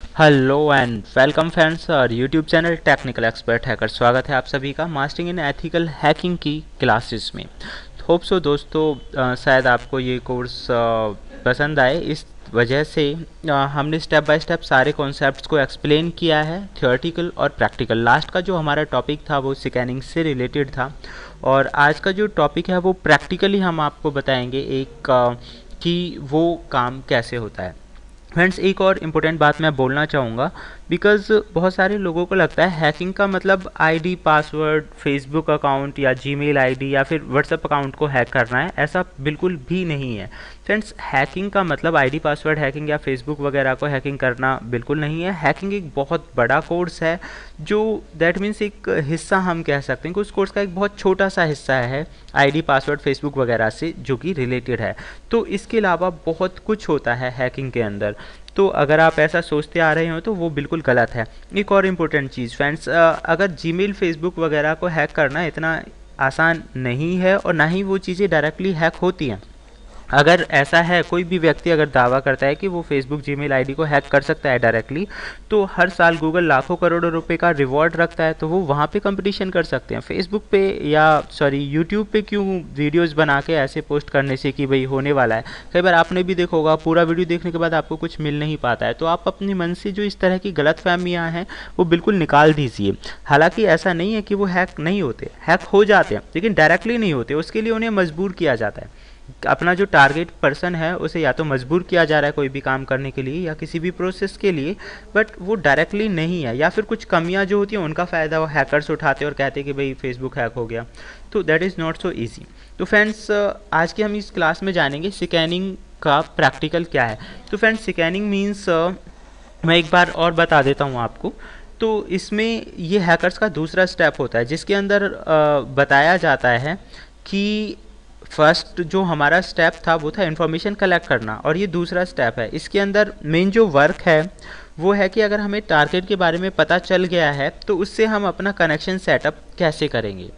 Hello and welcome friends और YouTube channel technical expert hacker. स्वागत है आप सभी का मास्टरिंग इन एथिकल हैकिंग की क्लासेस में। होप सो दोस्तों, शायद आपको ये कोर्स पसंद आए। इस वजह से हमने स्टेप बाय स्टेप सारे कॉन्सेप्ट्स को एक्सप्लेन किया है, थियोरेटिकल और प्रैक्टिकल। लास्ट का जो हमारा टॉपिक था वो स्कैनिंग से रिलेटेड था, और आज का जो टॉपिक है वो प्रैक्टिकली हम आपको बताएंगे कि वो काम कैसे होता है। फ्रेंड्स, एक और इम्पोर्टेंट बात मैं बोलना चाहूँगा, बिकॉज़ बहुत सारे लोगों को लगता है हैकिंग का मतलब आईडी पासवर्ड, फेसबुक अकाउंट या जीमेल आईडी या फिर व्हाट्सएप अकाउंट को हैक करना है। ऐसा बिल्कुल भी नहीं है फ्रेंड्स। हैकिंग का मतलब आईडी पासवर्ड हैकिंग या फेसबुक वगैरह को हैकिंग करना बिल्कुल नहीं है। हैकिंग एक बहुत बड़ा कोर्स है, जो दैट मीन्स एक हिस्सा हम कह सकते हैं कि उस कोर्स का एक बहुत छोटा सा हिस्सा है आईडी पासवर्ड फेसबुक वगैरह से जो कि रिलेटेड है। तो इसके अलावा बहुत कुछ होता है हैकिंग के अंदर। तो अगर आप ऐसा सोचते आ रहे हो तो वो बिल्कुल गलत है। एक और इम्पोर्टेंट चीज़ फ्रेंड्स, अगर जीमेल फेसबुक वगैरह को हैक करना इतना आसान नहीं है, और ना ही वो चीज़ें डायरेक्टली हैक होती हैं। अगर ऐसा है, कोई भी व्यक्ति अगर दावा करता है कि वो फेसबुक जीमेल आईडी को हैक कर सकता है डायरेक्टली, तो हर साल गूगल लाखों करोड़ों रुपए का रिवॉर्ड रखता है, तो वो वहाँ पे कंपटीशन कर सकते हैं। फेसबुक पे या यूट्यूब पे क्यों वीडियोस बना के ऐसे पोस्ट करने से कि भाई होने वाला है। कई बार आपने भी देखा होगा, पूरा वीडियो देखने के बाद आपको कुछ मिल नहीं पाता है, तो आप अपने मन से जो इस तरह की गलतफहमियां हैं वो बिल्कुल निकाल दीजिए। हालांकि ऐसा नहीं है कि वो हैक नहीं होते, हैक हो जाते हैं, लेकिन डायरेक्टली नहीं होते। उसके लिए उन्हें मजबूर किया जाता है। अपना जो टारगेट पर्सन है उसे या तो मजबूर किया जा रहा है कोई भी काम करने के लिए या किसी भी प्रोसेस के लिए, बट वो डायरेक्टली नहीं है। या फिर कुछ कमियां जो होती हैं उनका फ़ायदा वो हैकर्स उठाते हैं और कहते हैं कि भाई फेसबुक हैक हो गया। तो that is not so easy. तो फ्रेंड्स, आज की हम इस क्लास में जानेंगे स्कैनिंग का प्रैक्टिकल क्या है। तो फ्रेंड्स, स्कैनिंग मीन्स, मैं एक बार और बता देता हूँ आपको। तो इसमें ये हैकर्स का दूसरा स्टेप होता है, जिसके अंदर बताया जाता है कि फर्स्ट जो हमारा स्टेप था वो था इन्फॉर्मेशन कलेक्ट करना, और ये दूसरा स्टेप है। इसके अंदर मेन जो वर्क है वो है कि अगर हमें टारगेट के बारे में पता चल गया है तो उससे हम अपना कनेक्शन सेटअप कैसे करेंगे।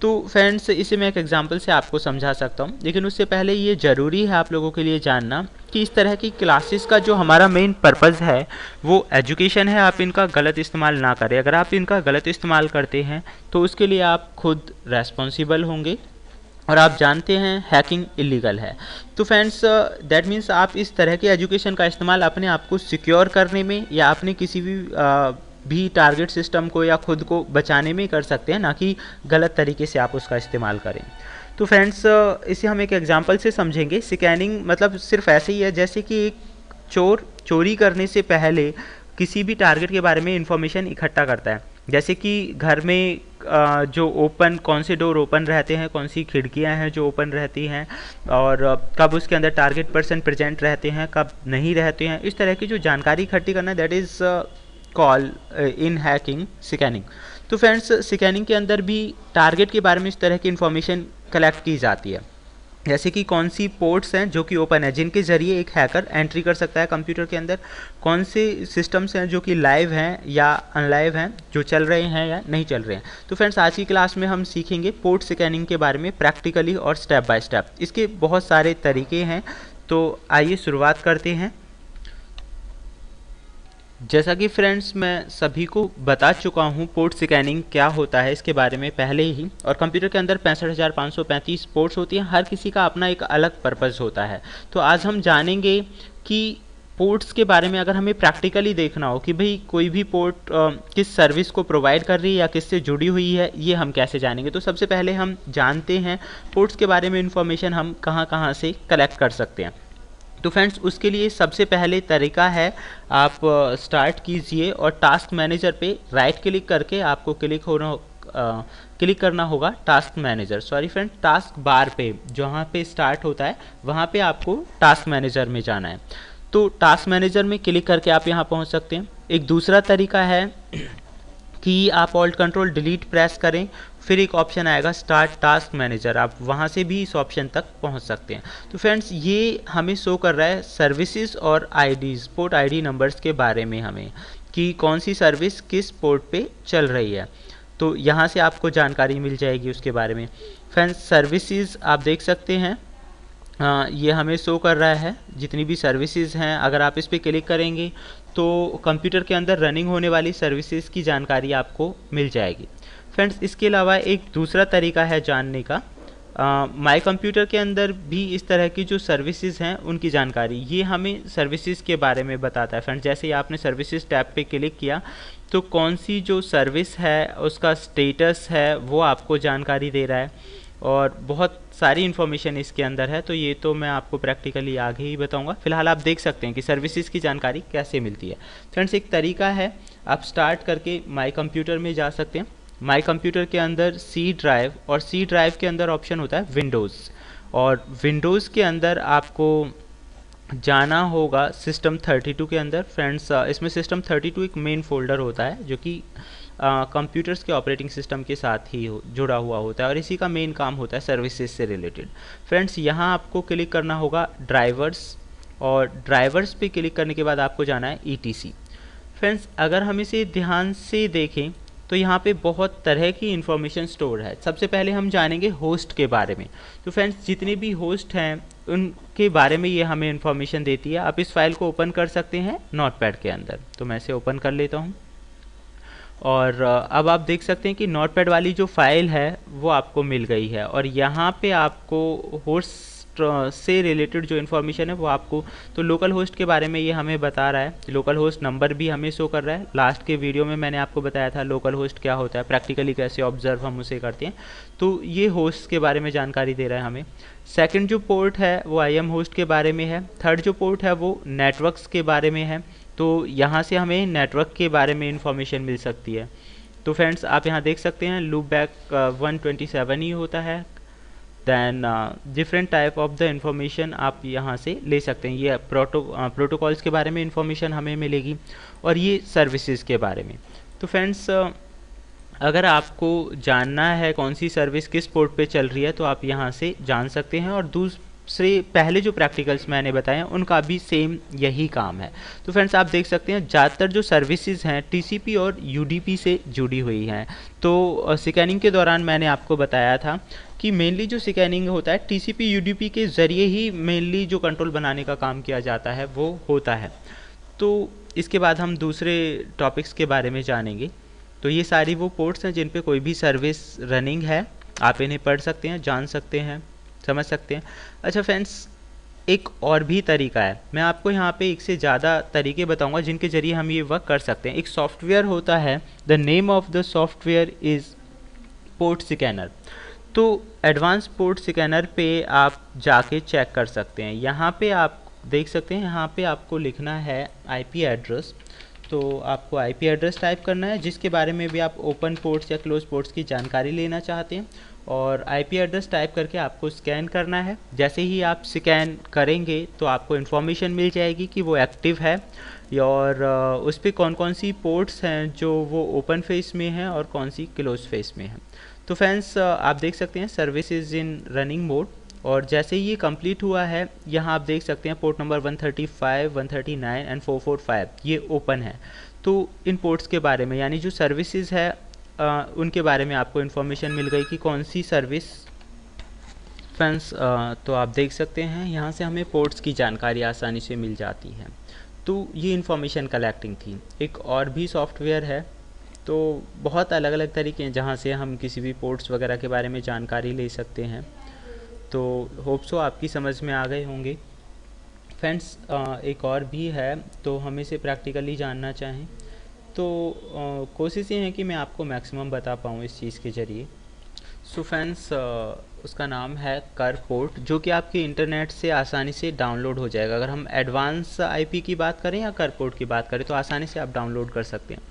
तो फ्रेंड्स, इसे मैं एक एग्जांपल से आपको समझा सकता हूँ, लेकिन उससे पहले ये ज़रूरी है आप लोगों के लिए जानना कि इस तरह की क्लासेस का जो हमारा मेन पर्पज़ है वो एजुकेशन है। आप इनका गलत इस्तेमाल ना करें। अगर आप इनका गलत इस्तेमाल करते हैं तो उसके लिए आप खुद रेस्पॉन्सिबल होंगे, और आप जानते हैं हैकिंग इलीगल है। तो फ्रेंड्स, दैट मीन्स आप इस तरह के एजुकेशन का इस्तेमाल अपने आप को सिक्योर करने में या अपने किसी भी टारगेट सिस्टम को या खुद को बचाने में कर सकते हैं, ना कि गलत तरीके से आप उसका इस्तेमाल करें। तो फ्रेंड्स, इसे हम एक एग्जांपल से समझेंगे। स्कैनिंग मतलब सिर्फ ऐसे ही है जैसे कि एक चोर चोरी करने से पहले किसी भी टारगेट के बारे में इंफॉर्मेशन इकट्ठा करता है। जैसे कि घर में जो ओपन, कौन से डोर ओपन रहते हैं, कौन सी खिड़कियां हैं जो ओपन रहती हैं, और कब उसके अंदर टारगेट पर्सन प्रेजेंट रहते हैं, कब नहीं रहते हैं। इस तरह की जो जानकारी इकट्ठी करना, that is call in hacking scanning. तो फ्रेंड्स, स्कैनिंग के अंदर भी टारगेट के बारे में इस तरह की इंफॉर्मेशन कलेक्ट की जाती है। जैसे कि कौन सी पोर्ट्स हैं जो कि ओपन है, जिनके ज़रिए एक हैकर एंट्री कर सकता है कंप्यूटर के अंदर। कौन से सिस्टम्स हैं जो कि लाइव हैं या अनलाइव हैं, जो चल रहे हैं या नहीं चल रहे हैं। तो फ्रेंड्स, आज की क्लास में हम सीखेंगे पोर्ट स्कैनिंग के बारे में प्रैक्टिकली और स्टेप बाय स्टेप। इसके बहुत सारे तरीके हैं, तो आइए शुरुआत करते हैं। जैसा कि फ्रेंड्स मैं सभी को बता चुका हूँ पोर्ट स्कैनिंग क्या होता है इसके बारे में पहले ही, और कंप्यूटर के अंदर 65,535 पोर्ट्स होती हैं। हर किसी का अपना एक अलग पर्पज़ होता है। तो आज हम जानेंगे कि पोर्ट्स के बारे में अगर हमें प्रैक्टिकली देखना हो कि भाई कोई भी पोर्ट किस सर्विस को प्रोवाइड कर रही है या किससे जुड़ी हुई है, ये हम कैसे जानेंगे। तो सबसे पहले हम जानते हैं पोर्ट्स के बारे में इंफॉर्मेशन हम कहाँ कहाँ से कलेक्ट कर सकते हैं। तो फ्रेंड्स, उसके लिए सबसे पहले तरीका है, आप स्टार्ट कीजिए और टास्क मैनेजर पे राइट क्लिक करके आपको क्लिक करना होगा task manager, sorry friend, task bar पे जहाँ पे स्टार्ट होता है वहाँ पे आपको टास्क मैनेजर में जाना है। तो टास्क मैनेजर में क्लिक करके आप यहाँ पहुँच सकते हैं। एक दूसरा तरीका है कि आप ऑल्ट कंट्रोल डिलीट प्रेस करें, फिर एक ऑप्शन आएगा स्टार्ट टास्क मैनेजर, आप वहाँ से भी इस ऑप्शन तक पहुँच सकते हैं। तो फ्रेंड्स, ये हमें शो कर रहा है सर्विसेज और आईडीज़, पोर्ट आईडी नंबर्स के बारे में हमें, कि कौन सी सर्विस किस पोर्ट पे चल रही है। तो यहाँ से आपको जानकारी मिल जाएगी उसके बारे में। फ्रेंड्स, सर्विसेज आप देख सकते हैं, ये हमें शो कर रहा है जितनी भी सर्विसेज हैं। अगर आप इस पर क्लिक करेंगे तो कंप्यूटर के अंदर रनिंग होने वाली सर्विसेज की जानकारी आपको मिल जाएगी। फ्रेंड्स, इसके अलावा एक दूसरा तरीका है जानने का। माई कंप्यूटर के अंदर भी इस तरह की जो सर्विसेज हैं उनकी जानकारी, ये हमें सर्विसेज के बारे में बताता है। फ्रेंड्स, जैसे ही आपने सर्विसेज टैब पे क्लिक किया तो कौन सी जो सर्विस है उसका स्टेटस है वो आपको जानकारी दे रहा है, और बहुत सारी इन्फॉर्मेशन इसके अंदर है। तो ये तो मैं आपको प्रैक्टिकली आगे ही बताऊंगा। फिलहाल आप देख सकते हैं कि सर्विसेज की जानकारी कैसे मिलती है। फ्रेंड्स, एक तरीका है, आप स्टार्ट करके माई कंप्यूटर में जा सकते हैं। माई कंप्यूटर के अंदर सी ड्राइव, और सी ड्राइव के अंदर ऑप्शन होता है विंडोज़, और विंडोज़ के अंदर आपको जाना होगा सिस्टम 32 के अंदर। फ्रेंड्स, इसमें सिस्टम 32 एक मेन फोल्डर होता है जो कि कंप्यूटर्स के ऑपरेटिंग सिस्टम के साथ ही जुड़ा हुआ होता है, और इसी का मेन काम होता है सर्विसेज से रिलेटेड। फ्रेंड्स, यहाँ आपको क्लिक करना होगा ड्राइवर्स, और ड्राइवर्स पे क्लिक करने के बाद आपको जाना है ETC। फ्रेंड्स, अगर हम इसे ध्यान से देखें तो यहाँ पे बहुत तरह की इन्फॉर्मेशन स्टोर है। सबसे पहले हम जानेंगे होस्ट के बारे में। तो फ्रेंड्स, जितने भी होस्ट हैं उनके बारे में ये हमें इन्फॉर्मेशन देती है। आप इस फाइल को ओपन कर सकते हैं नोटपैड के अंदर। तो मैं इसे ओपन कर लेता हूँ, और अब आप देख सकते हैं कि नोटपैड वाली जो फाइल है वो आपको मिल गई है, और यहाँ पे आपको होस्ट से रिलेटेड जो इन्फॉर्मेशन है वो आपको, तो लोकल होस्ट के बारे में ये हमें बता रहा है। लोकल होस्ट नंबर भी हमें शो कर रहा है। लास्ट के वीडियो में मैंने आपको बताया था लोकल होस्ट क्या होता है, प्रैक्टिकली कैसे ऑब्जर्व हम उसे करते हैं। तो ये होस्ट के बारे में जानकारी दे रहा है हमें। सेकंड जो पोर्ट है वो IM होस्ट के बारे में है। थर्ड जो पोर्ट है वो नेटवर्क्स के बारे में है। तो यहाँ से हमें नेटवर्क के बारे में इंफॉर्मेशन मिल सकती है। तो फ्रेंड्स, आप यहाँ देख सकते हैं लूप बैक 127 ही होता है। Then different type of the information आप यहाँ से ले सकते हैं। ये प्रोटोकॉल्स के बारे में इंफॉर्मेशन हमें मिलेगी, और ये सर्विसेज के बारे में। तो फ्रेंड्स, अगर आपको जानना है कौन सी सर्विस किस पोर्ट पे चल रही है तो आप यहाँ से जान सकते हैं। और दूसरे पहले जो प्रैक्टिकल्स मैंने बताए हैं उनका भी सेम यही काम है। तो फ्रेंड्स, आप देख सकते हैं ज़्यादातर जो सर्विसेज हैं TCP और UDP से जुड़ी हुई हैं। तो स्कैनिंग के दौरान मैंने आपको बताया था कि मेनली जो स्कैनिंग होता है TCP UDP के ज़रिए ही मेनली जो कंट्रोल बनाने का काम किया जाता है वो होता है। तो इसके बाद हम दूसरे टॉपिक्स के बारे में जानेंगे। तो ये सारी वो पोर्ट्स हैं जिन पे कोई भी सर्विस रनिंग है। आप इन्हें पढ़ सकते हैं, जान सकते हैं, समझ सकते हैं। अच्छा फ्रेंड्स, एक और भी तरीका है। मैं आपको यहाँ पे एक से ज़्यादा तरीके बताऊँगा जिनके ज़रिए हम ये वर्क कर सकते हैं। एक सॉफ्टवेयर होता है, the name of the software is port scanner. तो एडवांस पोर्ट स्कैनर पे आप जाके चेक कर सकते हैं। यहाँ पे आप देख सकते हैं, यहाँ पे आपको लिखना है IP एड्रेस। तो आपको IP एड्रेस टाइप करना है जिसके बारे में भी आप ओपन पोर्ट्स या क्लोज पोर्ट्स की जानकारी लेना चाहते हैं, और IP एड्रेस टाइप करके आपको स्कैन करना है। जैसे ही आप स्कैन करेंगे तो आपको इन्फॉर्मेशन मिल जाएगी कि वो एक्टिव है, और उस पर कौन कौन सी पोर्ट्स हैं जो वो ओपन फेस में हैं और कौन सी क्लोज फेस में हैं। तो फ्रेंड्स, आप देख सकते हैं service is in running mode, और जैसे ही ये कंप्लीट हुआ है यहाँ आप देख सकते हैं पोर्ट नंबर 135, 139 एंड 445 ये ओपन है। तो इन पोर्ट्स के बारे में, यानी जो सर्विसेज है उनके बारे में आपको इन्फॉर्मेशन मिल गई कि कौन सी सर्विस। फ्रेंड्स, तो आप देख सकते हैं यहाँ से हमें पोर्ट्स की जानकारी आसानी से मिल जाती है। तो ये इन्फॉर्मेशन कलेक्टिंग थी। एक और भी सॉफ्टवेयर है। तो बहुत अलग अलग तरीके हैं जहाँ से हम किसी भी पोर्ट्स वगैरह के बारे में जानकारी ले सकते हैं। तो होप सो आपकी समझ में आ गए होंगे। फ्रेंड्स, एक और भी है, तो हम इसे प्रैक्टिकली जानना चाहें तो कोशिश ये है कि मैं आपको मैक्सिमम बता पाऊँ इस चीज़ के ज़रिए। सो फ्रेंड्स, उसका नाम है कर पोर्ट, जो कि आपके इंटरनेट से आसानी से डाउनलोड हो जाएगा। अगर हम एडवांस IP की बात करें या कर पोर्ट की बात करें तो आसानी से आप डाउनलोड कर सकते हैं।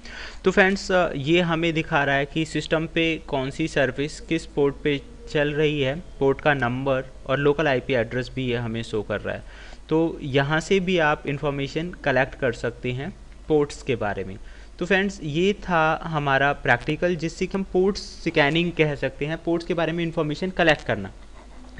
तो फ्रेंड्स, ये हमें दिखा रहा है कि सिस्टम पे कौन सी सर्विस किस पोर्ट पे चल रही है, पोर्ट का नंबर और लोकल IP एड्रेस भी ये हमें शो कर रहा है। तो यहाँ से भी आप इंफॉर्मेशन कलेक्ट कर सकते हैं पोर्ट्स के बारे में। तो फ्रेंड्स, ये था हमारा प्रैक्टिकल जिससे कि हम पोर्ट्स स्कैनिंग कह सकते हैं, पोर्ट्स के बारे में इंफॉर्मेशन कलेक्ट करना।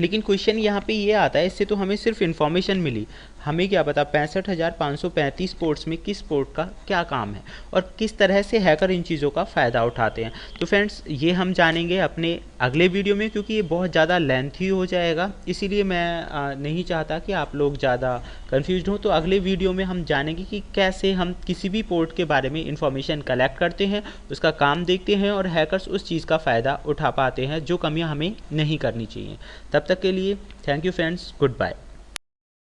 लेकिन क्वेश्चन यहाँ पे ये आता है, इससे तो हमें सिर्फ इन्फॉर्मेशन मिली, हमें क्या पता 65,535 पोर्ट्स में किस पोर्ट का क्या काम है और किस तरह से हैकर इन चीज़ों का फ़ायदा उठाते हैं। तो फ्रेंड्स ये हम जानेंगे अपने अगले वीडियो में, क्योंकि ये बहुत ज़्यादा लेंथी हो जाएगा, इसीलिए मैं नहीं चाहता कि आप लोग ज़्यादा कंफ्यूज हों। तो अगले वीडियो में हम जानेंगे कि कैसे हम किसी भी पोर्ट के बारे में इंफॉर्मेशन कलेक्ट करते हैं, उसका काम देखते हैं और हैकर्स उस चीज़ का फ़ायदा उठा पाते हैं जो कमियां हमें नहीं करनी चाहिए। तब तक के लिए thank you friends, good bye.